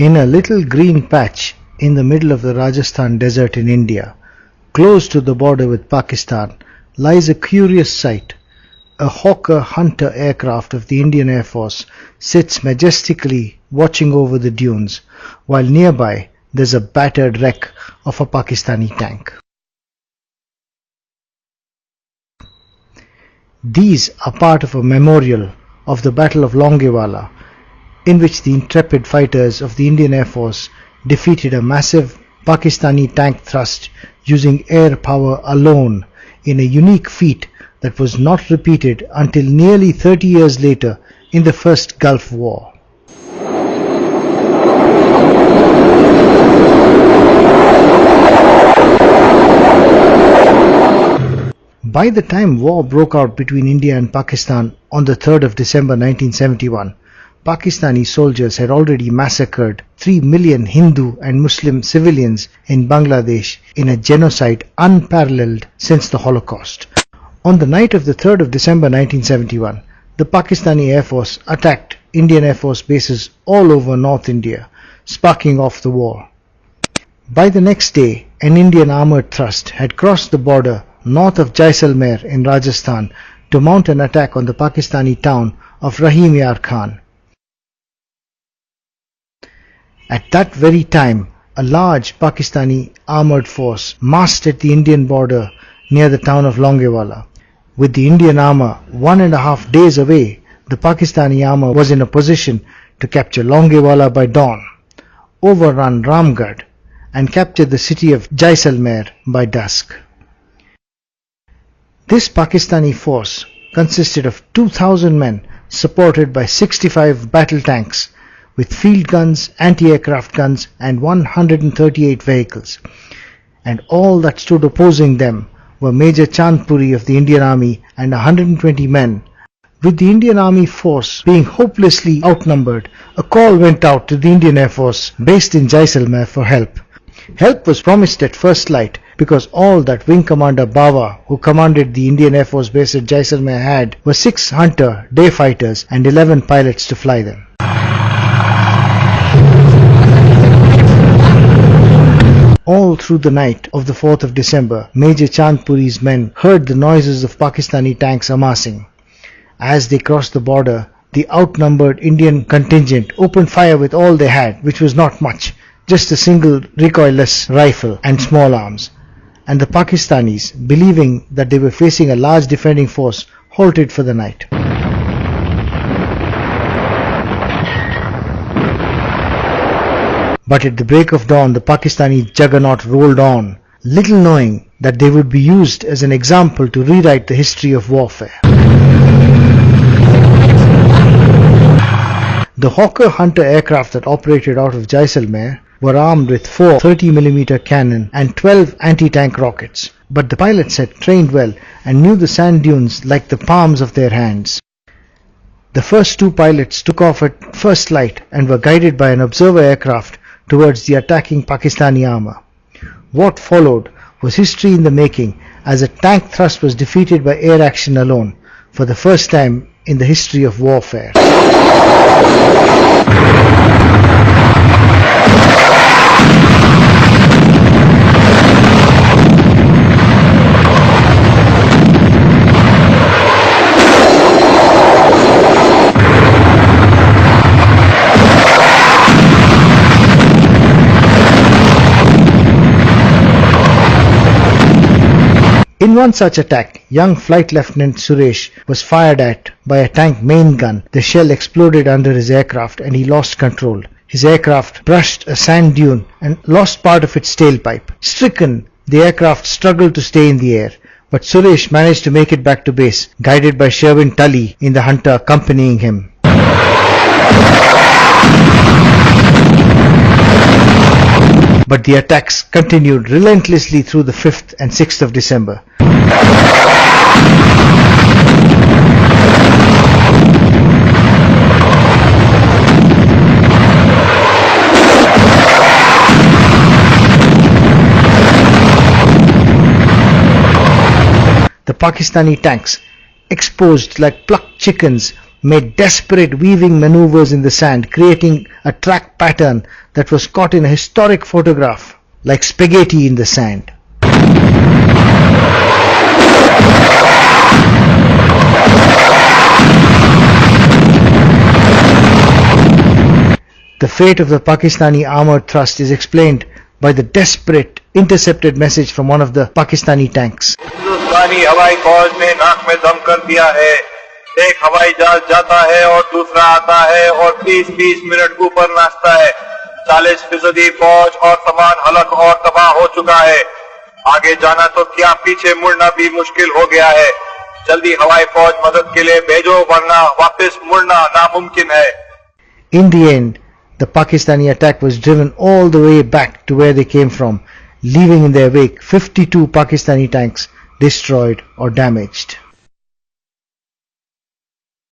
In a little green patch in the middle of the Rajasthan desert in India, close to the border with Pakistan, lies a curious sight. A Hawker Hunter aircraft of the Indian Air Force sits majestically watching over the dunes, while nearby there's a battered wreck of a Pakistani tank. These are part of a memorial of the Battle of Longewala, in which the intrepid fighters of the Indian Air Force defeated a massive Pakistani tank thrust using air power alone in a unique feat that was not repeated until nearly 30 years later in the First Gulf War. By the time war broke out between India and Pakistan on the 3rd of December 1971, Pakistani soldiers had already massacred 3 million Hindu and Muslim civilians in Bangladesh in a genocide unparalleled since the Holocaust. On the night of the 3rd of December 1971, the Pakistani Air Force attacked Indian Air Force bases all over North India, sparking off the war. By the next day, an Indian armoured thrust had crossed the border north of Jaisalmer in Rajasthan to mount an attack on the Pakistani town of Rahim Yar Khan. At that very time, a large Pakistani armoured force massed at the Indian border near the town of Longewala. With the Indian armour 1.5 days away, the Pakistani armour was in a position to capture Longewala by dawn, overrun Ramgarh, and capture the city of Jaisalmer by dusk. This Pakistani force consisted of 2,000 men supported by 65 battle tanks with field guns, anti-aircraft guns and 138 vehicles. And all that stood opposing them were Major Chandpuri of the Indian Army and 120 men. With the Indian Army force being hopelessly outnumbered, a call went out to the Indian Air Force based in Jaisalmer for help. Help was promised at first light because all that Wing Commander Bawa, who commanded the Indian Air Force base at Jaisalmer, had were 6 Hunter day fighters and 11 pilots to fly them. All through the night of the 4th of December, Major Chandpuri's men heard the noises of Pakistani tanks amassing. As they crossed the border, the outnumbered Indian contingent opened fire with all they had, which was not much, just a single recoilless rifle and small arms. And the Pakistanis, believing that they were facing a large defending force, halted for the night. But at the break of dawn, the Pakistani juggernaut rolled on, little knowing that they would be used as an example to rewrite the history of warfare. The Hawker Hunter aircraft that operated out of Jaisalmer were armed with 4 30mm cannon and 12 anti-tank rockets, but the pilots had trained well and knew the sand dunes like the palms of their hands. The first 2 pilots took off at first light and were guided by an observer aircraft towards the attacking Pakistani armour. What followed was history in the making, as a tank thrust was defeated by air action alone for the first time in the history of warfare. In one such attack, young Flight Lieutenant Suresh was fired at by a tank main gun. The shell exploded under his aircraft and he lost control. His aircraft brushed a sand dune and lost part of its tailpipe. Stricken, the aircraft struggled to stay in the air, but Suresh managed to make it back to base, guided by Sherwin Tully in the Hunter accompanying him. But the attacks continued relentlessly through the 5th and 6th of December. The Pakistani tanks, exposed like plucked chickens, made desperate weaving maneuvers in the sand, creating a track pattern that was caught in a historic photograph like spaghetti in the sand. The fate of the Pakistani armoured thrust is explained by the desperate intercepted message from one of the Pakistani tanks. हिंदुस्तानी हवाई फौज ने नाक में दम कर दिया है। एक हवाई जहाज जाता है और दूसरा आता है और 30-30 मिनट ऊपर नाचता है। 40% फौज और सामान हलक और तबाह हो चुका है। आगे जाना तो क्या पीछे मुड़ना भी मुश्किल हो गया है। जल्दी हवाई फौज मदद के लिए भेजो वरना वापस मुड़ना नामुमकिन है। In the end, the Pakistani attack was driven all the way back to where they came from, leaving in their wake 52 Pakistani tanks destroyed or damaged.